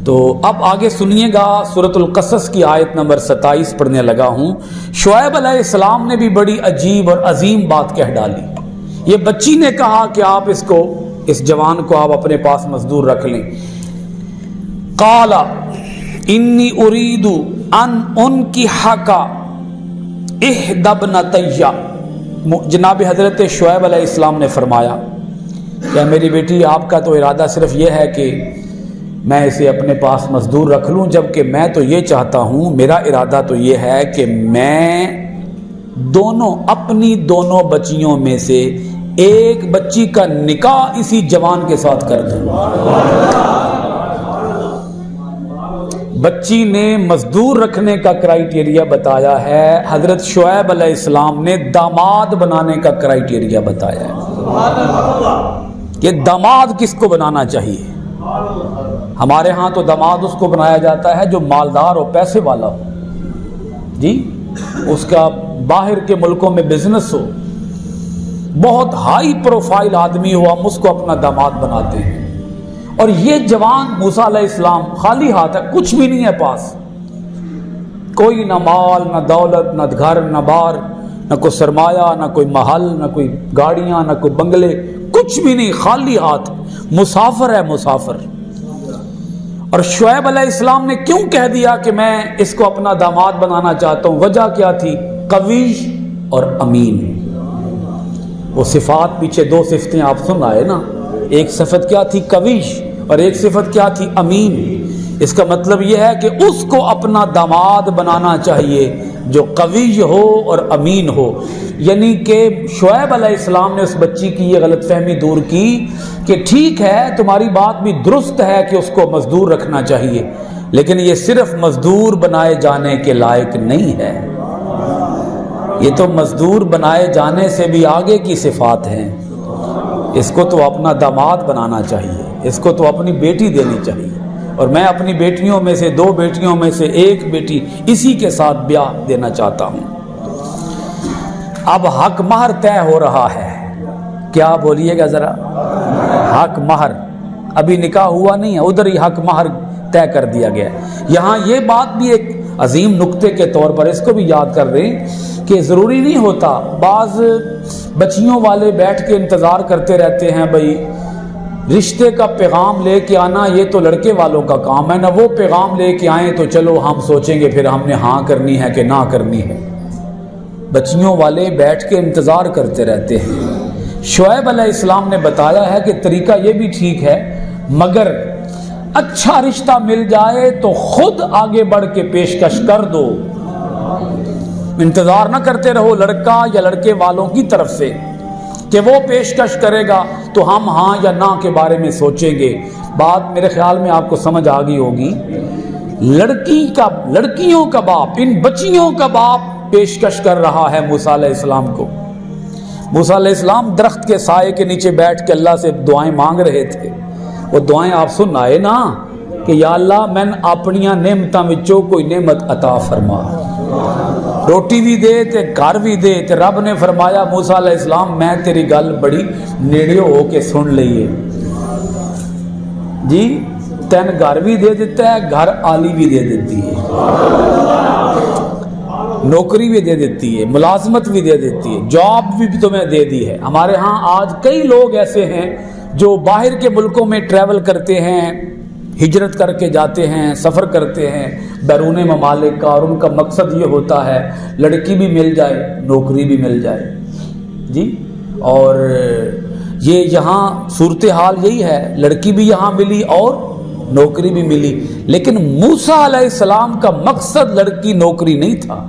تو اب آگے سنیے گا، سورۃ القصص کی آیت نمبر 27 پڑھنے لگا ہوں۔ شعیب علیہ السلام نے بھی بڑی عجیب اور عظیم بات کہہ ڈالی۔ یہ بچی نے کہا کہ آپ اس جوان کو آپ اپنے پاس مزدور رکھ لیں۔ قال انی ارید ان انکحک احدی ابنتی، جناب حضرت شعیب علیہ السلام نے فرمایا کہ میری بیٹی آپ کا تو ارادہ صرف یہ ہے کہ میں اسے اپنے پاس مزدور رکھ لوں، جبکہ میں تو یہ چاہتا ہوں، میرا ارادہ تو یہ ہے کہ میں اپنی دونوں بچیوں میں سے ایک بچی کا نکاح اسی جوان کے ساتھ کر دوں۔ بچی نے مزدور رکھنے کا کرائیٹیریا بتایا ہے، حضرت شعیب علیہ السلام نے داماد بنانے کا کرائیٹیریا بتایا ہے کہ داماد کس کو بنانا چاہیے۔ ہمارے ہاں تو داماد اس کو بنایا جاتا ہے جو مالدار اور پیسے والا ہو، جی، اس کا باہر کے ملکوں میں بزنس ہو، بہت ہائی پروفائل آدمی ہو، ہم اس کو اپنا داماد بناتے ہیں۔ اور یہ جوان موسیٰ علیہ السلام خالی ہاتھ ہے، کچھ بھی نہیں ہے پاس، کوئی نہ مال نہ دولت نہ گھر نہ بار، نہ کوئی سرمایہ نہ کوئی محل نہ کوئی گاڑیاں نہ کوئی بنگلے، کچھ بھی نہیں، خالی ہاتھ، مسافر ہے، مسافر۔ اور شعیب علیہ السلام نے کیوں کہہ دیا کہ میں اس کو اپنا داماد بنانا چاہتا ہوں؟ وجہ کیا تھی؟ قوی اور امین۔ وہ صفات پیچھے دو صفتیں آپ سن آئے نا، ایک صفت کیا تھی؟ قوی، اور ایک صفت کیا تھی؟ امین۔ اس کا مطلب یہ ہے کہ اس کو اپنا داماد بنانا چاہیے جو قوی ہو اور امین ہو۔ یعنی کہ شعیب علیہ السلام نے اس بچی کی یہ غلط فہمی دور کی کہ ٹھیک ہے تمہاری بات بھی درست ہے کہ اس کو مزدور رکھنا چاہیے، لیکن یہ صرف مزدور بنائے جانے کے لائق نہیں ہے، یہ تو مزدور بنائے جانے سے بھی آگے کی صفات ہیں۔ اس کو تو اپنا داماد بنانا چاہیے، اس کو تو اپنی بیٹی دینی چاہیے، اور میں اپنی بیٹیوں میں سے 2 بیٹیوں میں سے ایک بیٹی اسی کے ساتھ بیاہ دینا چاہتا ہوں۔ اب حق مہر طے ہو رہا ہے، کیا بولیے گا ذرا؟ حق مہر، ابھی نکاح ہوا نہیں ہے، ادھر ہی حق مہر طے کر دیا گیا۔ یہاں یہ بات بھی ایک عظیم نقطے کے طور پر اس کو بھی یاد کر رہے ہیں کہ ضروری نہیں ہوتا، بعض بچیوں والے بیٹھ کے انتظار کرتے رہتے ہیں، بھئی رشتے کا پیغام لے کے آنا یہ تو لڑکے والوں کا کام ہے، نہ وہ پیغام لے کے آئیں تو چلو ہم سوچیں گے پھر ہم نے ہاں کرنی ہے کہ نہ کرنی ہے۔ بچیوں والے بیٹھ کے انتظار کرتے رہتے ہیں۔ شعیب علیہ السلام نے بتایا ہے کہ طریقہ یہ بھی ٹھیک ہے، مگر اچھا رشتہ مل جائے تو خود آگے بڑھ کے پیشکش کر دو، انتظار نہ کرتے رہو لڑکا یا لڑکے والوں کی طرف سے کہ وہ پیشکش کرے گا تو ہم ہاں یا نہ کے بارے میں سوچیں گے۔ بات میرے خیال میں آپ کو سمجھ آ گئی ہوگی۔ لڑکیوں کا باپ، ان بچیوں کا باپ پیشکش کر رہا ہے موسیٰ علیہ السلام کو۔ موسیٰ علیہ السلام درخت کے سائے کے نیچے بیٹھ کے اللہ سے دعائیں مانگ رہے تھے، وہ دعائیں آپ سن آئے نا کہ یا اللہ میں اپنیاں نعمتاں وچوں کوئی نعمت عطا فرما، روٹی بھی دے تے گھر بھی دے، تے رب نے فرمایا موسیٰ علیہ السلام میں تیری گل بڑی نیڑے ہو کے سن لئیے جی، تین گھر بھی دے دیتا ہے، گھر آلی بھی دے دیتی ہے، نوکری بھی دے دیتی ہے، ملازمت بھی دے دیتی ہے، جاب بھی تمہیں دے دی ہے۔ ہمارے ہاں آج کئی لوگ ایسے ہیں جو باہر کے ملکوں میں ٹریول کرتے ہیں، ہجرت کر کے جاتے ہیں، سفر کرتے ہیں بیرون ممالک کا، اور ان کا مقصد یہ ہوتا ہے لڑکی بھی مل جائے، نوکری بھی مل جائے جی۔ اور یہ یہاں صورتحال یہی ہے، لڑکی بھی یہاں ملی اور نوکری بھی ملی، لیکن موسیٰ علیہ السلام کا مقصد لڑکی نوکری نہیں تھا۔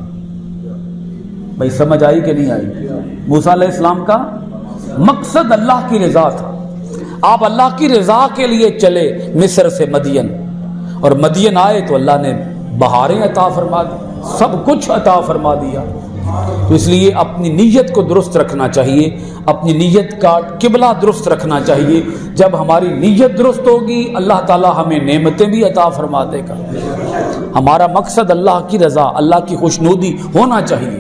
بھائی سمجھ آئی کہ نہیں آئی؟ موسیٰ علیہ السلام کا مقصد اللہ کی رضا تھا۔ آپ اللہ کی رضا کے لیے چلے مصر سے مدین، اور مدین آئے تو اللہ نے بہاریں عطا فرما دی، سب کچھ عطا فرما دیا۔ تو اس لیے اپنی نیت کو درست رکھنا چاہیے، اپنی نیت کا قبلہ درست رکھنا چاہیے۔ جب ہماری نیت درست ہوگی اللہ تعالی ہمیں نعمتیں بھی عطا فرما دے گا۔ ہمارا مقصد اللہ کی رضا، اللہ کی خوشنودی ہونا چاہیے۔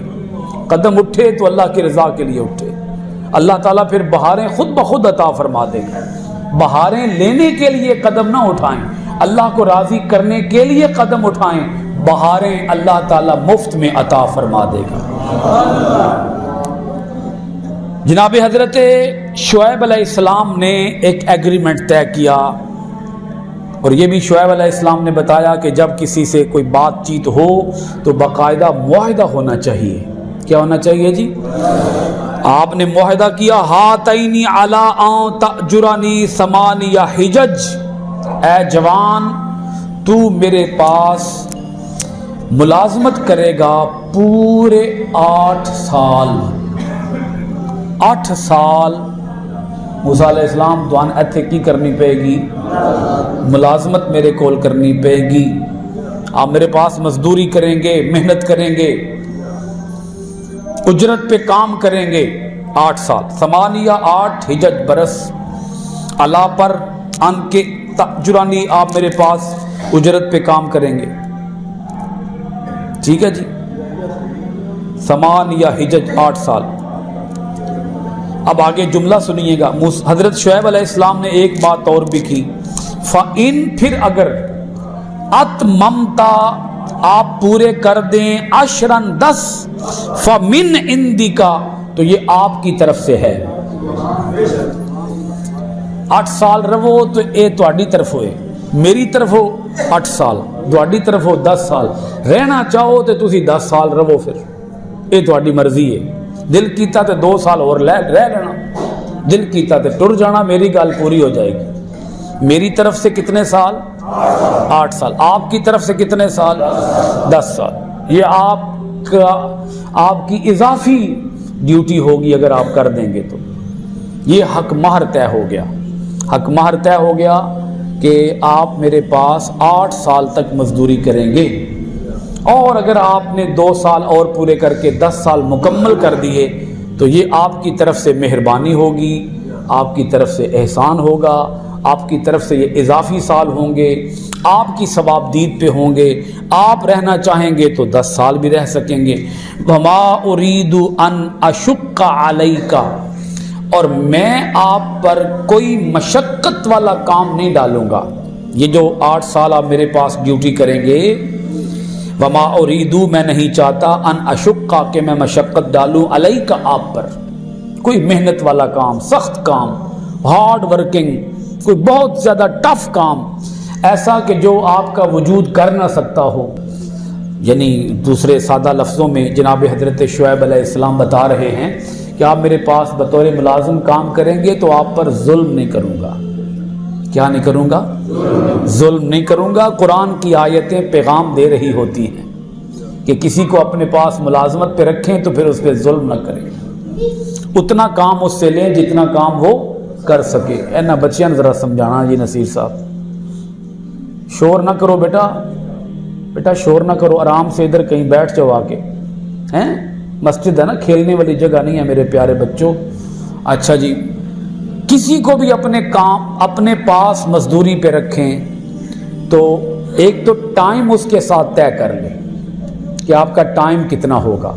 قدم اٹھے تو اللہ کی رضا کے لیے اٹھے، اللہ تعالیٰ پھر بہاریں خود بخود عطا فرما دے گا۔ بہاریں لینے کے لیے قدم نہ اٹھائیں، اللہ کو راضی کرنے کے لیے قدم اٹھائیں، بہاریں اللہ تعالیٰ مفت میں عطا فرما دے گا۔ جناب حضرت شعیب علیہ السلام نے ایک ایگریمنٹ طے کیا، اور یہ بھی شعیب علیہ السلام نے بتایا کہ جب کسی سے کوئی بات چیت ہو تو باقاعدہ معاہدہ ہونا چاہیے۔ کیا ہونا چاہیے جی؟ آپ نے معاہدہ کیا، ہاتینی علی ان تأجرنی ثمانیہ حجج، اے جوان تو میرے پاس ملازمت کرے گا پورے 8 سال۔ 8 سال موسیٰ علیہ السلام دوان ایتھے کی کرنی پے گی؟ ملازمت میرے کول کرنی پے گی، آپ میرے پاس مزدوری کریں گے، محنت کریں گے، اجرت پہ کام کریں گے 8 سال۔ 8 حجج برس، اللہ پر ان کے تأجرانی، آپ میرے پاس اجرت پہ کام کریں گے، ٹھیک ہے جی؟ 8 حجج 8 سال۔ اب آگے جملہ سنیے گا، حضرت شعیب علیہ السلام نے ایک بات اور بھی کی، فَإِن، پھر اگر اتممتا، آپ پورے کر دیں، 10 فَمِنْ عِنْدِكَ، تو یہ آپ کی طرف سے ہے۔ 8 سال رہو تو اے تواڈی طرف ہوئے، میری طرف ہو 8 سال، تواڈی طرف ہو 10 سال، رہنا چاہو تو تسی 10 سال رہو، پھر اے تواڈی مرضی ہے۔ دل کیتا تے 2 سال اور رہ لینا، دل کیتا تے ٹر جانا، میری گل پوری ہو جائے گی۔ میری طرف سے کتنے سال؟ 8 سال۔ آپ کی طرف سے کتنے سال؟ 10 سال۔ یہ آپ کی اضافی ڈیوٹی ہوگی اگر آپ کر دیں گے تو۔ یہ حق مہر طے ہو گیا، حق مہر طے ہو گیا کہ آپ میرے پاس 8 سال تک مزدوری کریں گے، اور اگر آپ نے 2 سال اور پورے کر کے 10 سال مکمل کر دیے تو یہ آپ کی طرف سے مہربانی ہوگی، آپ کی طرف سے احسان ہوگا، آپ کی طرف سے یہ اضافی سال ہوں گے، آپ کی ثوابدید پہ ہوں گے۔ آپ رہنا چاہیں گے تو 10 سال بھی رہ سکیں گے۔ وما اريد ان اشق علیک، اور میں آپ پر کوئی مشقت والا کام نہیں ڈالوں گا۔ یہ جو 8 سال آپ میرے پاس ڈیوٹی کریں گے، وما اریدو، میں نہیں چاہتا، ان اشقا، کہ میں مشقت ڈالوں، علیک، آپ پر کوئی محنت والا کام، سخت کام، ہارڈ ورکنگ، کوئی بہت زیادہ ٹف کام، ایسا کہ جو آپ کا وجود کر نہ سکتا ہو۔ یعنی دوسرے سادہ لفظوں میں جناب حضرت شعیب علیہ السلام بتا رہے ہیں کہ آپ میرے پاس بطور ملازم کام کریں گے تو آپ پر ظلم نہیں کروں گا۔ کیا نہیں کروں گا؟ ظلم نہیں کروں گا۔ قرآن کی آیتیں پیغام دے رہی ہوتی ہیں کہ کسی کو اپنے پاس ملازمت پہ رکھیں تو پھر اس پہ ظلم نہ کریں، اتنا کام اس سے لیں جتنا کام وہ کر سکے۔ اینا بچیاں ذرا سمجھانا جی، نصیر صاحب شور نہ کرو بیٹا، بیٹا شور نہ کرو، آرام سے ادھر کہیں بیٹھ جاؤ آ کے، ہیں مسجد ہے نا، کھیلنے والی جگہ نہیں ہے میرے پیارے بچوں۔ اچھا جی، کسی کو بھی اپنے پاس مزدوری پہ رکھیں تو ایک تو ٹائم اس کے ساتھ طے کر لیں کہ آپ کا ٹائم کتنا ہوگا،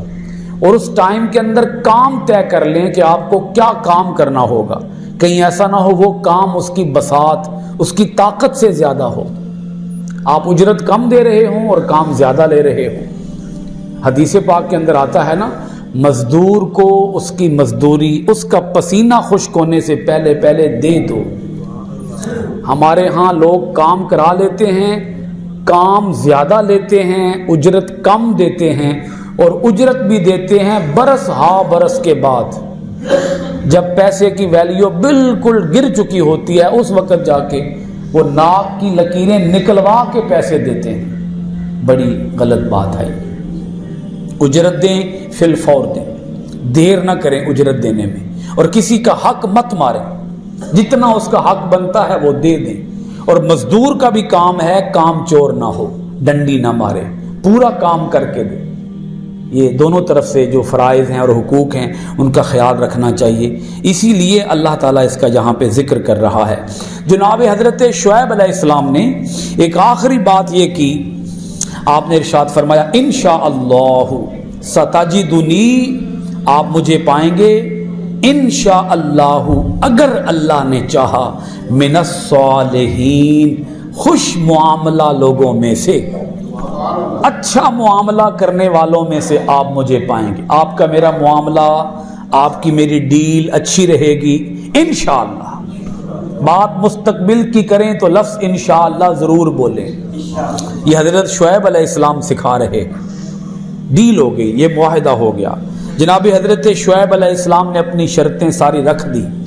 اور اس ٹائم کے اندر کام طے کر لیں کہ آپ کو کیا کام کرنا ہوگا، کہیں ایسا نہ ہو وہ کام اس کی بساط، اس کی طاقت سے زیادہ ہو، آپ اجرت کم دے رہے ہوں اور کام زیادہ لے رہے ہوں۔ حدیث پاک کے اندر آتا ہے نا، مزدور کو اس کی مزدوری، اس کا پسینہ خشک ہونے سے پہلے پہلے دے دو۔ ہمارے ہاں لوگ کام کرا لیتے ہیں، کام زیادہ لیتے ہیں، اجرت کم دیتے ہیں، اور اجرت بھی دیتے ہیں برس ہا برس کے بعد، جب پیسے کی ویلیو بالکل گر چکی ہوتی ہے اس وقت جا کے وہ ناک کی لکیریں نکلوا کے پیسے دیتے ہیں۔ بڑی غلط بات ہے۔ اجرت دیں، فی الفور دیں، دیر نہ کریں اجرت دینے میں، اور کسی کا حق مت ماریں، جتنا اس کا حق بنتا ہے وہ دے دیں۔ اور مزدور کا بھی کام ہے کام چور نہ ہو، ڈنڈی نہ مارے، پورا کام کر کے دے۔ یہ دونوں طرف سے جو فرائض ہیں اور حقوق ہیں ان کا خیال رکھنا چاہیے، اسی لیے اللہ تعالیٰ اس کا یہاں پہ ذکر کر رہا ہے۔ جناب حضرت شعیب علیہ السلام نے ایک آخری بات یہ کی، آپ نے ارشاد فرمایا انشاءاللہ ستجدنی، آپ مجھے پائیں گے انشاءاللہ، اگر اللہ نے چاہا، من الصالحین، خوش معاملہ لوگوں میں سے، اچھا معاملہ کرنے والوں میں سے آپ مجھے پائیں گے۔ آپ کا میرا معاملہ، آپ کی میری ڈیل اچھی رہے گی انشاءاللہ۔ بات مستقبل کی کریں تو لفظ انشاءاللہ ضرور بولیں۔ یہ حضرت شعیب علیہ السلام سکھا رہے، ڈیل ہو گئی، یہ معاہدہ ہو گیا۔ جناب حضرت شعیب علیہ السلام نے اپنی شرطیں ساری رکھ دی۔